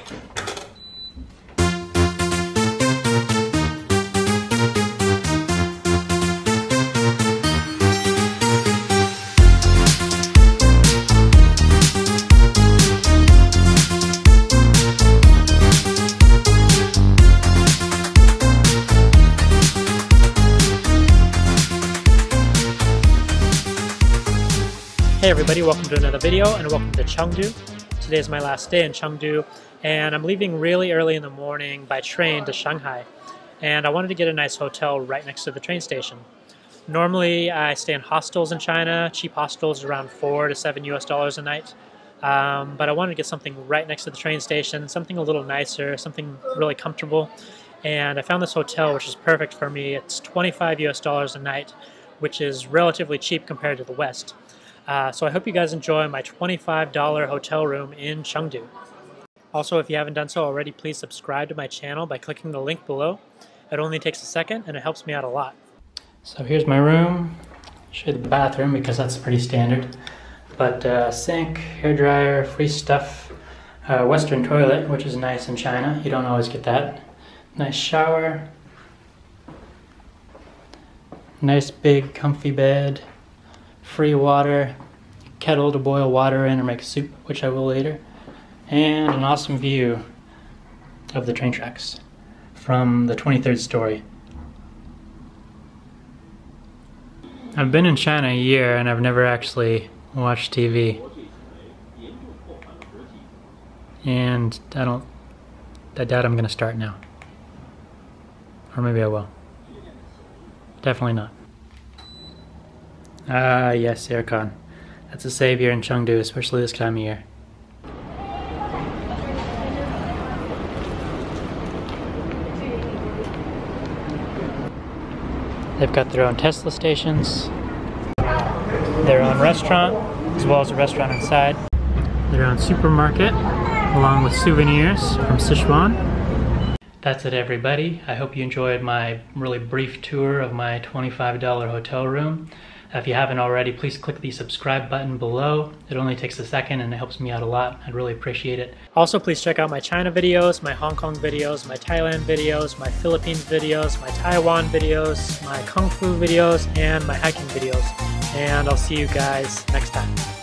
Hey everybody, welcome to another video and welcome to Chengdu. Today is my last day in Chengdu and I'm leaving really early in the morning by train to Shanghai. And I wanted to get a nice hotel right next to the train station. Normally I stay in hostels in China, cheap hostels around $4 to $7 US a night. But I wanted to get something right next to the train station, something a little nicer, something really comfortable. And I found this hotel which is perfect for me. It's $25 US a night, which is relatively cheap compared to the West. So I hope you guys enjoy my $25 hotel room in Chengdu. Also, if you haven't done so already, please subscribe to my channel by clicking the link below. It only takes a second and it helps me out a lot. So here's my room. I'll show you the bathroom because that's pretty standard. But sink, hairdryer, free stuff, Western toilet, which is nice in China. You don't always get that. Nice shower. Nice big comfy bed. Free water, kettle to boil water in or make soup, which I will later, and an awesome view of the train tracks from the 23rd story. I've been in China a year and I've never actually watched TV, and I doubt I'm gonna start now, or maybe I will. Definitely not. Ah, yes, aircon. That's a savior in Chengdu, especially this time of year. They've got their own Tesla stations, their own restaurant, as well as a restaurant inside, their own supermarket, along with souvenirs from Sichuan. That's it, everybody. I hope you enjoyed my really brief tour of my $25 hotel room. If you haven't already, please click the subscribe button below. It only takes a second and it helps me out a lot. I'd really appreciate it. Also, please check out my China videos, my Hong Kong videos, my Thailand videos, my Philippines videos, my Taiwan videos, my Kung Fu videos, and my hiking videos. And I'll see you guys next time.